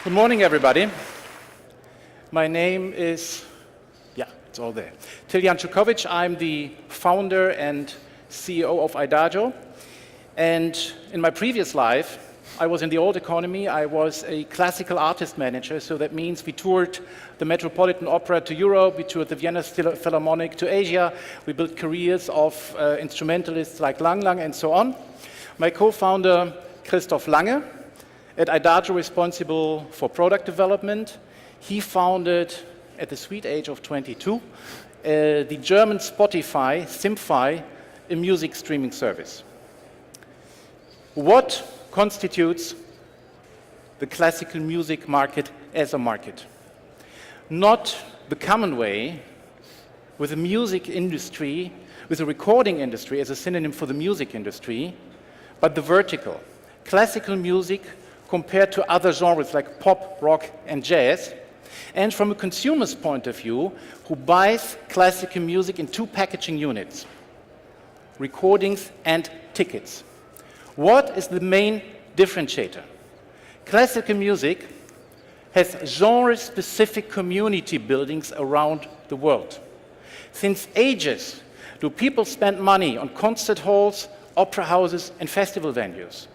Good morning, everybody. My name is, it's all there. Janczukowicz. I'm the founder and CEO of IDAGIO. And in my previous life, I was in the old economy. I was a classical artist manager, so that means we toured the Metropolitan Opera to Europe, we toured the Vienna Philharmonic to Asia, we built careers of instrumentalists like Lange and so on. My co-founder, Christoph Lange, at Adagio responsible for product development. He founded, at the sweet age of 22, the German Spotify, Simfy, a music streaming service. What constitutes the classical music market as a market? Not the common way with the music industry, with the recording industry as a synonym for the music industry, but the vertical. Classical music compared to other genres like pop, rock, and jazz, and from a consumer's point of view, who buys classical music in two packaging units, recordings and tickets. What is the main differentiator? Classical music has genre-specific community buildings around the world. Since ages, do people spend money on concert halls, opera houses, and festival venues?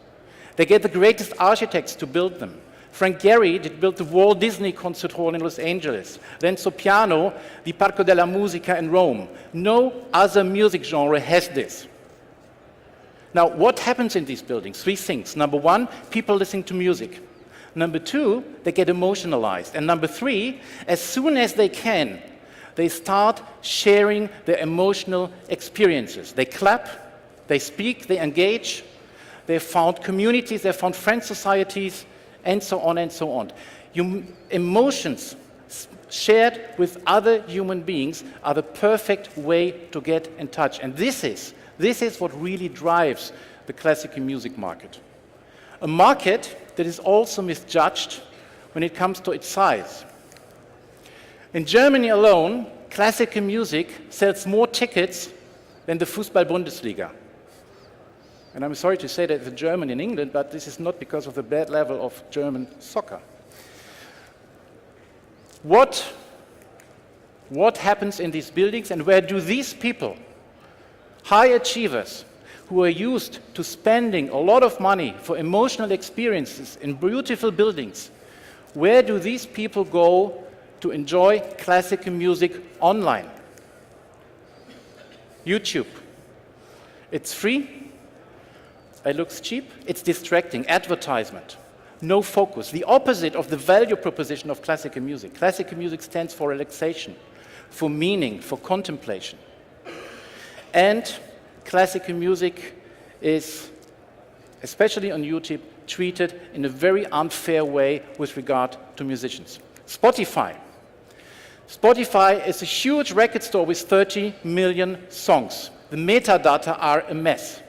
They get the greatest architects to build them. Frank Gehry did build the Walt Disney Concert Hall in Los Angeles. Renzo Piano, the Parco della Musica in Rome. No other music genre has this. Now, what happens in these buildings? Three things. Number one, people listening to music. Number two, they get emotionalized. And number three, as soon as they can, they start sharing their emotional experiences. They clap, they speak, they engage. They found communities, they found friend societies, and so on and so on. Emotions shared with other human beings are the perfect way to get in touch. And this is what really drives the classical music market. A market that is also misjudged when it comes to its size. In Germany alone, classical music sells more tickets than the Fußball-Bundesliga. And I'm sorry to say that the German in England, but this is not because of the bad level of German soccer. What happens in these buildings, and where do these people, high achievers, who are used to spending a lot of money for emotional experiences in beautiful buildings, where do these people go to enjoy classical music online? YouTube. It's free. It looks cheap, it's distracting, advertisement, no focus. The opposite of the value proposition of classical music. Classical music stands for relaxation, for meaning, for contemplation. And classical music is, especially on YouTube, treated in a very unfair way with regard to musicians. Spotify. Spotify is a huge record store with 30 million songs. The metadata are a mess.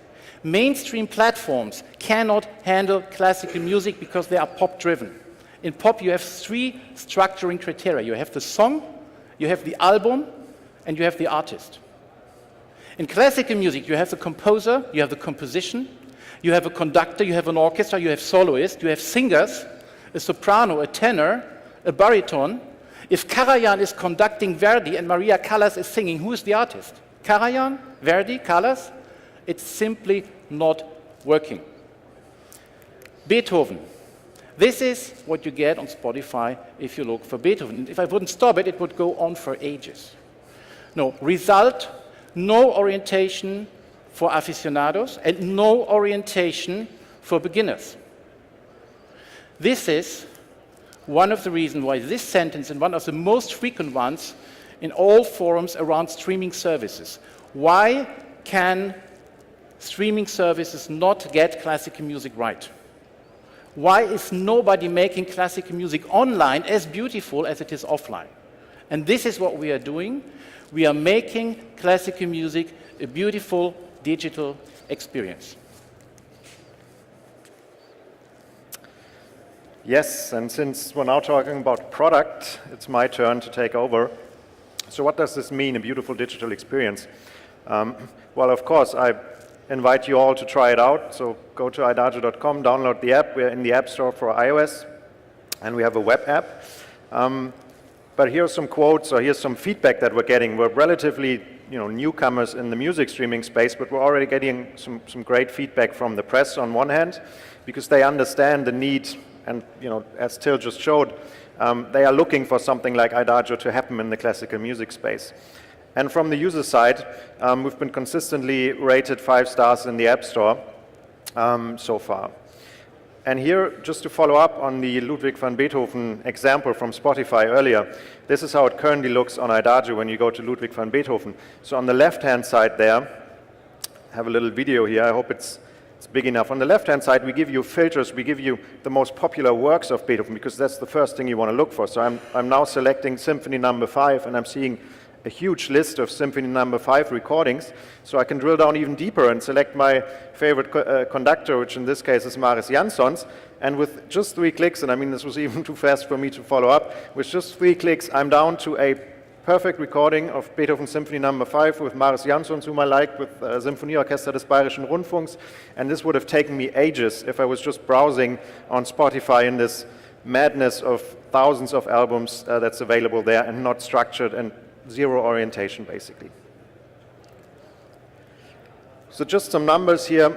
Mainstream platforms cannot handle classical music because they are pop-driven. In pop, you have three structuring criteria. You have the song, you have the album, and you have the artist. In classical music, you have the composer, you have the composition, you have a conductor, you have an orchestra, you have soloists, you have singers, a soprano, a tenor, a baritone. If Karajan is conducting Verdi and Maria Callas is singing, who is the artist? Karajan, Verdi, Callas? It's simply not working. Beethoven. This is what you get on Spotify if you look for Beethoven. If I wouldn't stop it, it would go on for ages. No, result, no orientation for aficionados and no orientation for beginners. This is one of the reasons why this sentence, and one of the most frequent ones in all forums around streaming services. Why can streaming services not get classical music right? Why is nobody making classical music online as beautiful as it is offline? And this is what we are doing. We are making classical music a beautiful digital experience. Yes, and since we're now talking about product, it's my turn to take over. So what does this mean, a beautiful digital experience? Well, of course, I invite you all to try it out. So go to idagio.com, download the app. We're in the App Store for iOS. and we have a web app. But here's some quotes, or here's some feedback that we're getting. We're relatively newcomers in the music streaming space, but we're already getting some great feedback from the press on one hand, because they understand the need, and as Till just showed, they are looking for something like Adagio to happen in the classical music space. And from the user side, we've been consistently rated 5 stars in the App Store so far. And here, just to follow up on the Ludwig van Beethoven example from Spotify earlier, this is how it currently looks on Adagio when you go to Ludwig van Beethoven. So on the left-hand side there, I have a little video here, I hope it's big enough. On the left-hand side, we give you filters, we give you the most popular works of Beethoven, because that's the first thing you want to look for. So I'm now selecting Symphony No. 5, and I'm seeing a huge list of Symphony No. 5 recordings, so I can drill down even deeper and select my favorite conductor, which in this case is Marius Jansson's, and with just 3 clicks, and I mean this was even too fast for me to follow up, with just 3 clicks I'm down to a perfect recording of Beethoven Symphony No. 5 with Marius Jansson's, whom I like, with Symphonieorchester des Bayerischen Rundfunks, and this would have taken me ages if I was just browsing on Spotify in this madness of thousands of albums that's available there, and not structured and zero orientation, basically. So just some numbers here.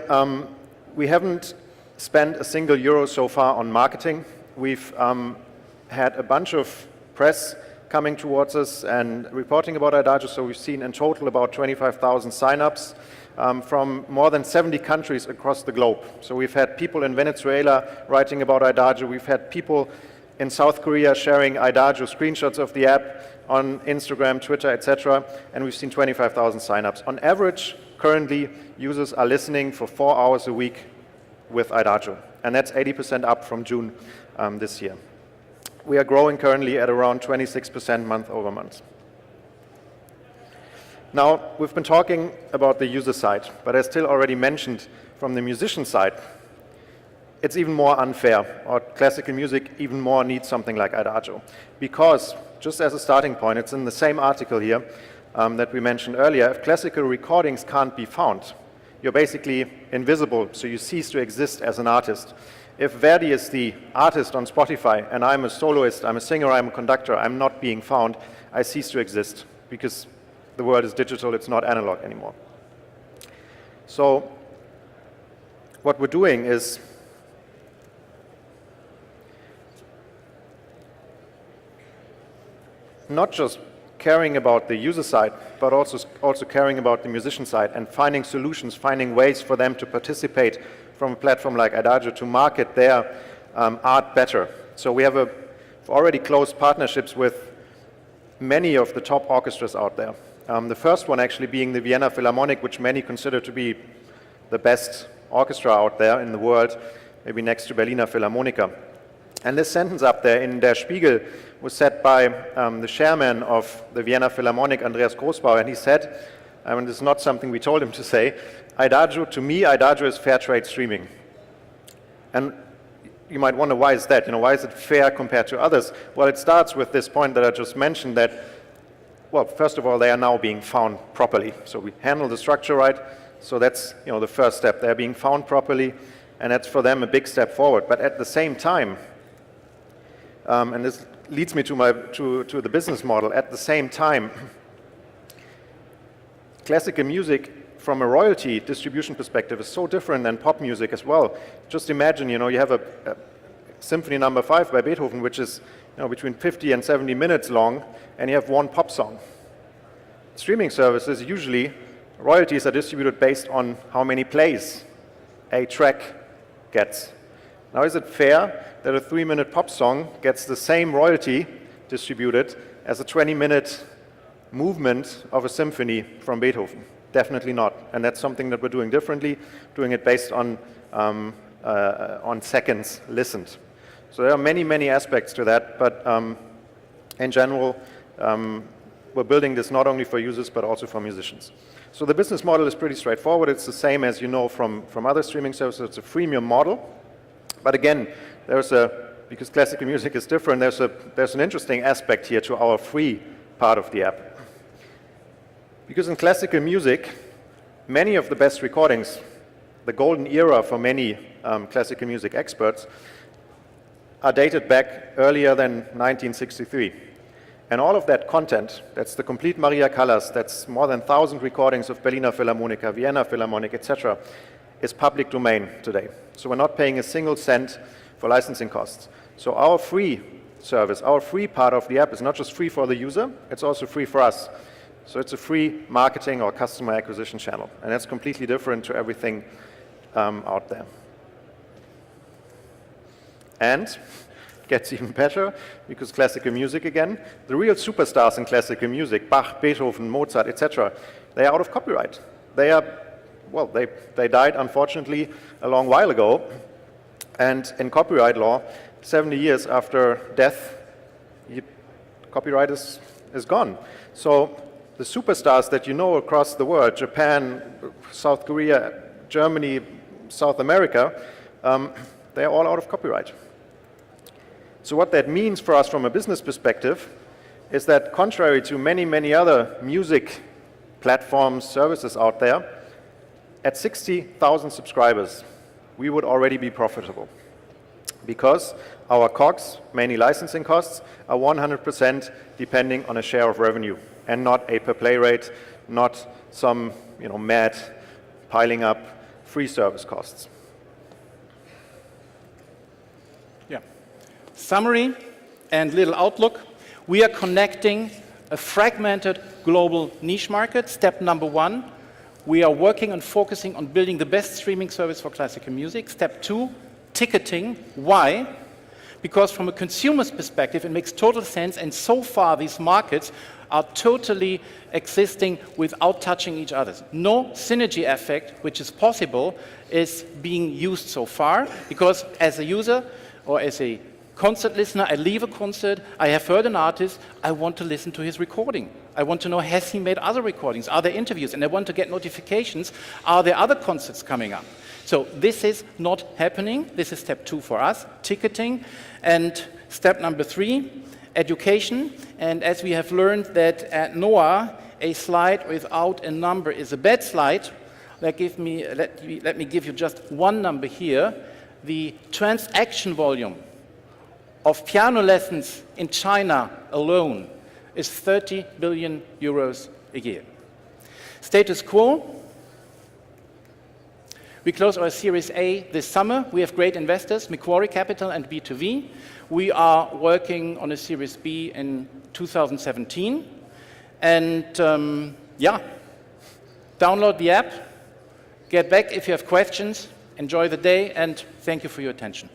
We haven't spent a single euro so far on marketing. We've had a bunch of press coming towards us and reporting about Adagio, so we've seen in total about 25,000 signups from more than 70 countries across the globe. So we've had people in Venezuela writing about Adagio, we've had people in South Korea sharing Adagio screenshots of the app on Instagram, Twitter, etc., and we've seen 25,000 signups. On average, currently, users are listening for 4 hours a week with Adagio, and that's 80% up from June this year. We are growing currently at around 26% month over month. Now, we've been talking about the user side, but as Till already mentioned, from the musician side, it's even more unfair, or classical music even more needs something like Adagio. Because, just as a starting point, it's in the same article here that we mentioned earlier, if classical recordings can't be found, you're basically invisible, so you cease to exist as an artist. If Verdi is the artist on Spotify, and I'm a soloist, I'm a singer, I'm a conductor, I'm not being found, I cease to exist, because the world is digital, it's not analog anymore. So, what we're doing is not just caring about the user side, but also caring about the musician side and finding solutions, finding ways for them to participate from a platform like Adagio to market their art better. So we have already closed partnerships with many of the top orchestras out there. The first one actually being the Vienna Philharmonic, which many consider to be the best orchestra out there in the world, maybe next to Berliner Philharmoniker. And this sentence up there in Der Spiegel was said by the chairman of the Vienna Philharmonic, Andreas Großbauer, and he said, and this is not something we told him to say, Adagio, to me, Adagio is fair trade streaming. And you might wonder, why is that? Why is it fair compared to others? Well, it starts with this point that I just mentioned that, well, first of all, they are now being found properly. So we handle the structure right, so that's the first step. They're being found properly, and that's for them a big step forward. But at the same time, and this leads me to the business model. At the same time, classical music from a royalty distribution perspective is so different than pop music as well. Just imagine, you have a Symphony No. 5 by Beethoven, which is between 50 and 70 minutes long, and you have one pop song. Streaming services, usually, royalties are distributed based on how many plays a track gets. Now, is it fair that a 3-minute pop song gets the same royalty distributed as a 20-minute movement of a symphony from Beethoven? Definitely not. And that's something that we're doing differently, doing it based on seconds listened. So there are many, many aspects to that, but in general, we're building this not only for users, but also for musicians. So the business model is pretty straightforward. It's the same as you know from other streaming services. It's a freemium model. But again, because classical music is different, there's an interesting aspect here to our free part of the app. Because in classical music, many of the best recordings, the golden era for many classical music experts, are dated back earlier than 1963. And all of that content, that's the complete Maria Callas, that's more than 1,000 recordings of Berliner Philharmoniker, Vienna Philharmonic, etc., is public domain today. So we're not paying a single cent for licensing costs. So our free service, our free part of the app is not just free for the user, it's also free for us. So it's a free marketing or customer acquisition channel. And that's completely different to everything out there. And it gets even better, because classical music again, the real superstars in classical music, Bach, Beethoven, Mozart, etc., they are out of copyright. They are, well, they died, unfortunately, a long while ago. And in copyright law, 70 years after death, copyright is gone. So the superstars that you know across the world, Japan, South Korea, Germany, South America, they are all out of copyright. So what that means for us from a business perspective is that, contrary to many, many other music platforms, services out there, at 60,000 subscribers, we would already be profitable, because our COGS, mainly licensing costs, are 100% depending on a share of revenue, and not a per play rate, not some mad piling up free service costs. Yeah. Summary and little outlook. We are connecting a fragmented global niche market. Step number 1, we are working on focusing on building the best streaming service for classical music. Step 2, ticketing. Why? Because from a consumer's perspective, it makes total sense, and so far these markets are totally existing without touching each other. No synergy effect, which is possible, is being used so far, because as a user or as a concert listener, I leave a concert, I have heard an artist, I want to listen to his recording. I want to know, has he made other recordings? Are there interviews? And I want to get notifications. Are there other concerts coming up? So this is not happening. This is step 2 for us, ticketing. And step number 3, education. And as we have learned that at NOAH, a slide without a number is a bad slide, let me give you just one number here. The transaction volume of piano lessons in China alone is 30 billion euros a year. Status quo. We close our Series A this summer. We have great investors, Macquarie Capital and B2V. We are working on a Series B in 2017. And yeah, download the app, get back if you have questions, enjoy the day, and thank you for your attention.